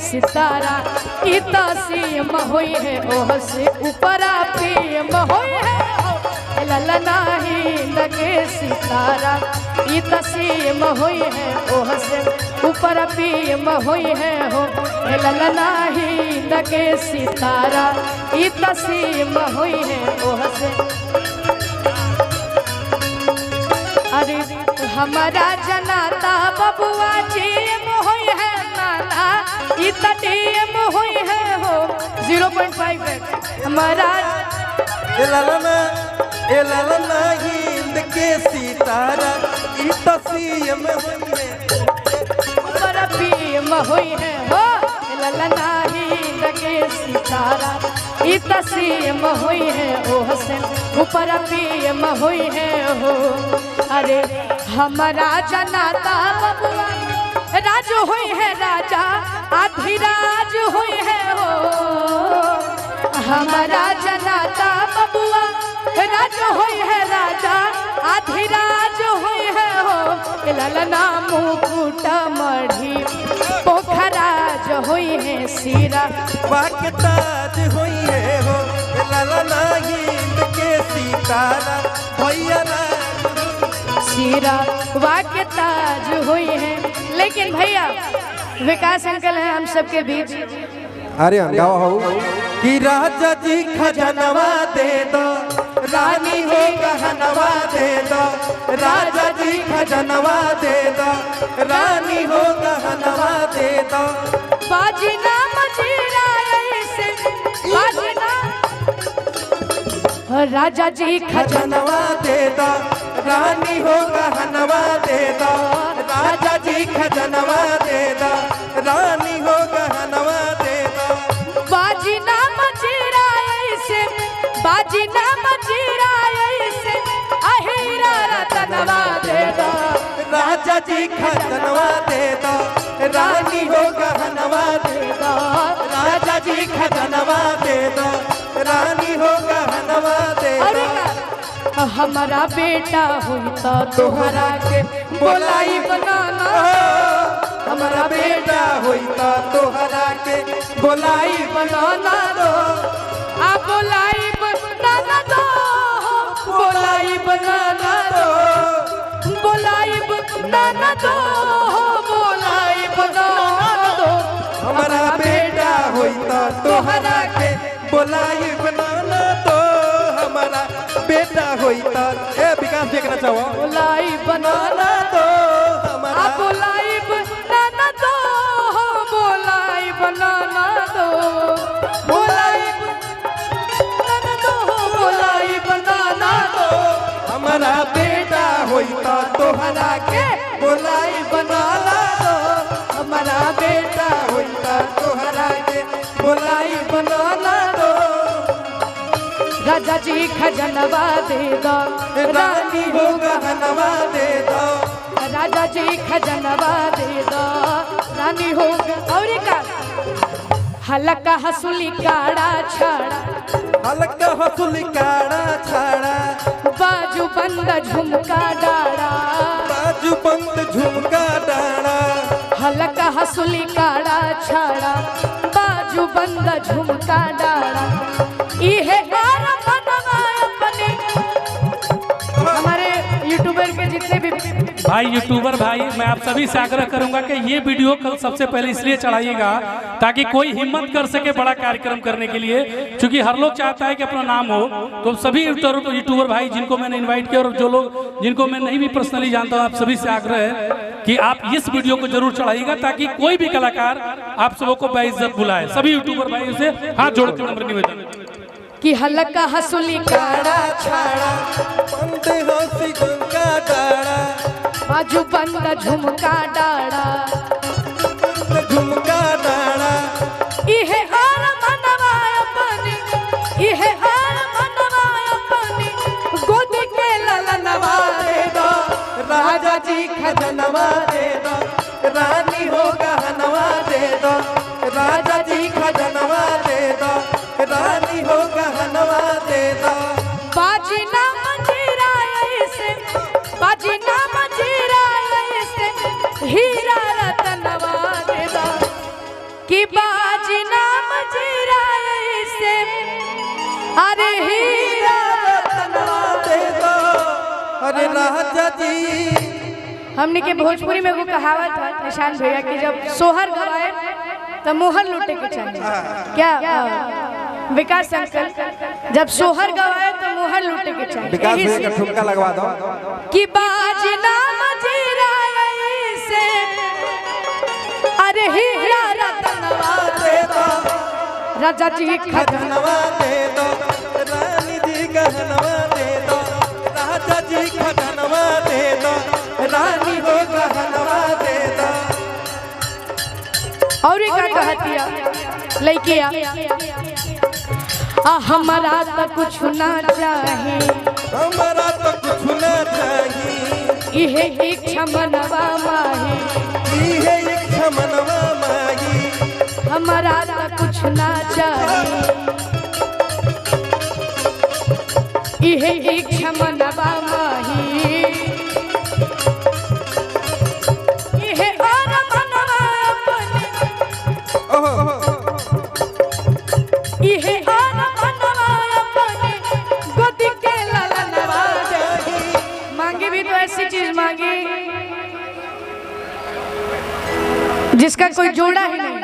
सितारा इता सीम होई है ओह से ऊपरा प्रेम होई है ललना हिंद के सितारा इता सीम होई है ओह से ऊपर प्रेम होई है हो ललना हिंद के सितारा इता सीम होई है ओह से। अरे हमारा जनाता बबुआ टीम होई है नाना इता टीम होई है हो 0.5 हमारा ए ललना हिंद के सितारा इता सीम होई है ऊपर प्रेम होई है हो ललना हिंद के सितारा इता सीम होई है ओह से ऊपर प्रेम होई है हो। अरे हमारा जनाता बबुआ राज होई है राजा आधिराज होई है हो हमारा जनाता बबुआ राज होई है राजा आधिराज होई है हो ललना मुकुट मढ़ी पोखराज होई है सिरा वाकताज होई है हो ललना हिंद के सितारा भैया सिरा वाक्य ताज हुई है। लेकिन भैया विकास अंकल हैं हम सबके बीच। अरे गाओ हो कि राजा जी खजनवा दे दो रानी हो गहनवा दे दो राजा जी खजनवा दे दो रानी हो गहनवा दे दो बाजना मजीरा ऐसे बाजना राजा जी खजनवा दे दो रानी हो गहनवा दे दो राजा जी खजनवा दे दो रानी हो गहनवा दे दो बाजना मजीरा ऐसे बाजना मजीरा ऐसे अहीरा रतनवा दे दो राजा जी खजनवा दे दो रानी हो गहनवा दे दो राजा जी खजनवा दे दो रानी हो गहनवा दे दो हमारा बेटा हुई तो तोहरा के बोलाई बनाना हमारा बेटा हुई तो तोहरा के बोलाई बनाना दो आ बोलाई बनाना दो बोलाई बनाना दो बोलाई बनाना दो बोलाई बनाना दो हमारा बेटा हुई तो तोहरा के बोलाई बनाना दो हमारा बेटा होई तो ए विकास देखना चाहो बोलाई बनाना दो हमारा बोलाई बनाना दो बोलाई बनाना दो बोलाई बनाना दो बोलाई बनाना दो हमारा बेटा होई तो तोहरा के बोलाई बनाना दो हमारा बेटा होई तो तोहरा के बोलाई बनाना दो राजा जी खजनवा दे दो रानी हो गहनवा दे दो राजा जी खजनवा दे दो रानी हो और का हलका हसुली काड़ा छाड़ा हल्का हसुली काड़ा छाड़ा बाजू बंद झुमका डाड़ा बाजू बंद झुमका डाड़ा हलका हसुली काड़ा छाड़ा बाजू बंद झुमका डाड़ा इहे और मनवा अपने हमारे यूट्यूबर के जितने भी भाई यूट्यूबर भाई मैं आप सभी से आग्रह करूंगा कि ये वीडियो कल सबसे पहले इसलिए चढ़ाइएगा ताकि कोई हिम्मत कर सके बड़ा कार्यक्रम करने के लिए, क्योंकि हर लोग चाहता है कि अपना नाम हो। तो सभी यूट्यूबर भाई जिनको मैंने इनवाइट किया और जो लोग जिनको मैं नहीं भी पर्सनली जानता हूँ, आप सभी से आग्रह है कि आप इस वीडियो को जरूर चढ़ाइएगा ताकि कोई भी कलाकार आप सबों को बेइज्जत बुलाए। सभी यूट्यूबर भाई से हाथ जोड़ के नम्र निवेदन कि हल्का हसुली काड़ा छाड़ा बंद हंसी झुमका डाड़ा बाजू बंद झुमका डाड़ा झुमका डाड़ा इहे और मनवा अपने इहे और मनवा अपने गोद के ललनवा दे दो राजा जी खजनवा दे दो रानी हो गहनवा दे दो राजा जी खजनवा दे दो रानी हो गहनवा दे दो बाजीना मंजीरा ऐसे बाजीना मंजीरा ऐसे हीरा रतनवा दे दो कि अरे हीरा रतनवा दे दो अरे राजा जी। हमने के भोजपुरी में वो कहावत है निशान भैया कि जब सोहर गवाए तो मोहर लूटे के चाहिए। क्या विकास अंकल जब सोहर गवाए तो मोहर लूटे के चाहिए। विकास भैया का ठुमका लगवा दो कि बाजना मजीरा से अरे हीरा रतनवा दे दो राजा जी खजनवा दे दो रानी जी गहनवा दे दो राजा जी खजनवा दे दो रानी हो गहनवा दे दो। और क्या कहतिया लइकिया हमारा तो कुछ ना चाहे हमारा तो कुछ ना चाहिए इहे इच्छा मनवा माही इहे इच्छा मनवा माही हमारा तो कुछ ना चाहे इहे इच्छा मनवा माही इहे और मनवा अपने इहे और मनवा अपने गोदी के ललनवा जाही। मांगी भी तो ऐसी चीज मांगी जिसका कोई जोड़ा ही नहीं।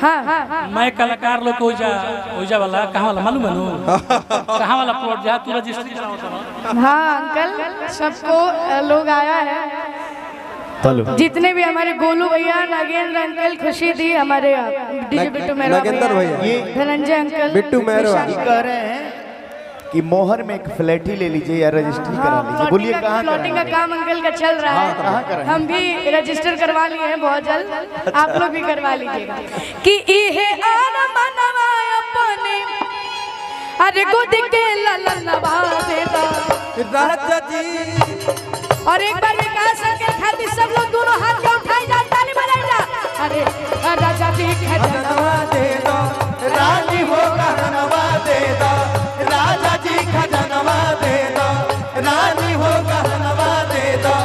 हाँ मैं कलाकार लोग ओइजा वाला कहाँ वाला मालूम है कहाँ वाला प्लॉट जहाँ तू रजिस्ट्री कराओ। हाँ अंकल सबको लोग आया है जितने भी हमारे गोलू भैया नागेंद्र अंकल खुशी दी हमारे डीजे बिट्टू मेहरा नागेंद्र भैया धनंजय अंकल बिट्टू मेहरा कह रहे हैं कि मोहर में एक फ्लैट ही ले लीजिए या रजिस्ट्री करा लीजिए। बोलिए कहाँ प्लॉटिंग का काम अंकल का चल रहा है। हम भी रजिस्टर करवा लिए हैं बहुत जल्द आप लोग भी करवा लीजिएगा कि इहे आन मनवा अपने अरे गोदी के ललनवा दे दो राजा जी। और एक बार विकास अंकल खातिर सब लोग दोनों हाथ के उठाई जा ताली बजाई जा। अरे राजा जी खजनवा दे दो रानी हो गहनवा दे दो राजा जी खजनवा दे दो रानी हो गहनवा दे दो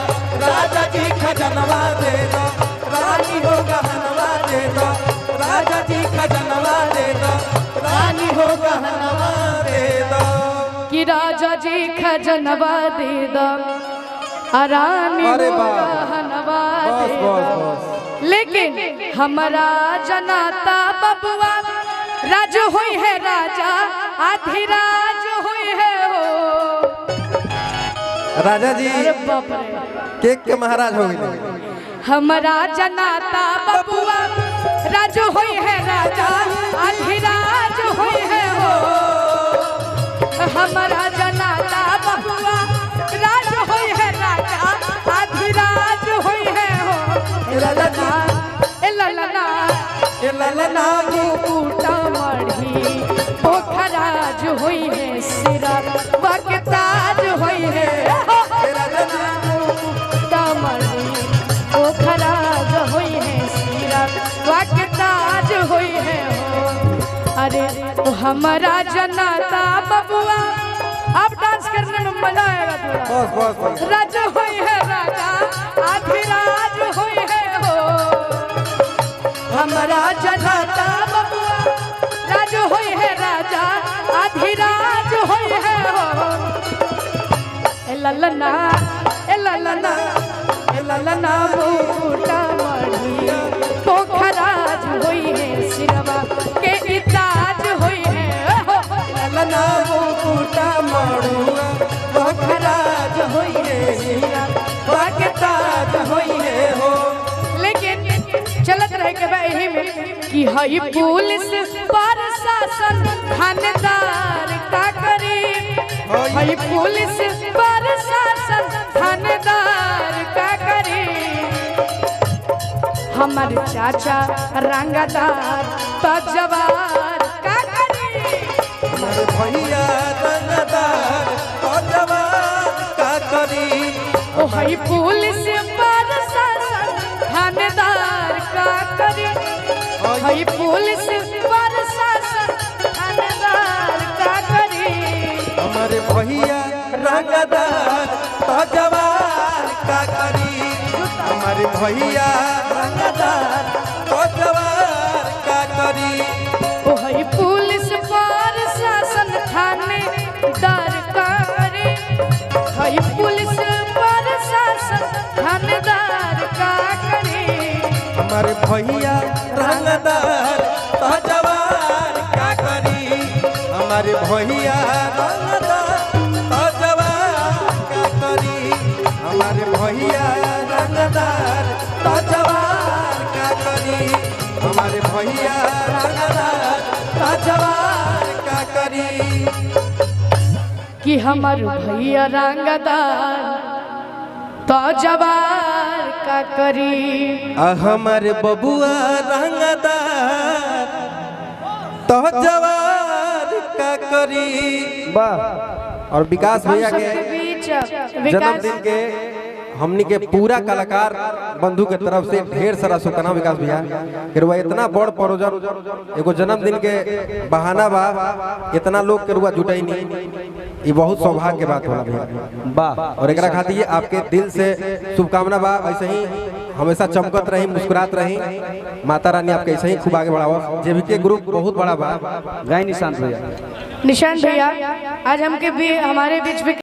राजा जी खजनवा दे दो रानी हो गहनवा दे दो राजा जी खजनवा दे दो रानी हो गहनवा दे दो कि राजा जी खजनवा दे दो रानी अरे हो वाह। गहनवा बस दे बस दो। बस लेकिन हमारा जनाता बबुआ राज हुई है राजा आधिराज हुई है हो। राजा जी अरे बाप रे केक के महाराज हो गए। हमारा जनाता बबुआ राज हुई है राजा आधिराज हुई है हो। हमारा जनाता बबुआ राज हुई है राजा आधिराज हुई है हो। राजा ए ललना ए ललना मुकुटा मढ़ी पोखराज हुई है सिरा बकताज हुई है मुकुटा मढ़ी पोखराज हुई है सिरा बकताज हुई है हो। अरे तो हमारा जनाता बबुआ अब डांस करने में मजा आएगा थोड़ा। बस बस बस राज हुई है राजा आधिराज हुई है हो। हमारा जनाता बबुआ राज हुई है राजा आधिराज हुई है हो। ए ललना ए ललना ए ललना मुकुटा मढ़ी पोखराज हुई है सिरवा के इताज हुई है हो। ललना मुकुटा मड़ुआ पोखराज होई है सिरा बकताज होई है हो। लेकिन चलत रहे के बा एही में कि हई पुलिस प्रशासन थानेदार का करी। हई पुलिस प्रशासन थानेदार का करी। हमारे चाचा रंगदार तजवार का करी। हमारे भैया रंगदार और जवान का करी। ओ हई पुलिस प्रशासन थानेदार का करी। हई पुलिस प्रशासन थानेदार का करी। हमारे भैया रंगदार तो जवान का करी। हमारे भैया रंगदार तो जवान का करी। ओ हई पुलिस प्रशासन हमारे भैया रंगदार तो जवान का करी हमारे भैया रंगदार तो जवान का करी हमारे भैया रंगदार तो जवान का करी हमारे भैया रंगदार तो जवान का करी कि हमार भैया रंगदार तो जवार का करी हमारे बबुआ रंगदार तो जवार का करी। वाह। और विकास भैया के जन्मदिन के हमनी के पूरा कलाकार बंधु के तरफ से ढेर सारा शुभकामना विकास भैया के इतना बड़ प्रोजन एगो जन्मदिन के बहाना बा इतना लोग के रुआ जुटाई नहीं ये बहुत सौभाग्य के बात होला भैया। वाह। और एकरा खातिर आपके दिल से शुभकामना बा ऐसे ही हमेशा चमकत रही मुस्कुरात रही माता रानी आपके ऐसे ही खूब आगे बढ़ावा जे भी के ग्रुप बहुत बड़ा बा गाय निशांत भैया निशांत भैया आज हमके भी हमारे बीच भी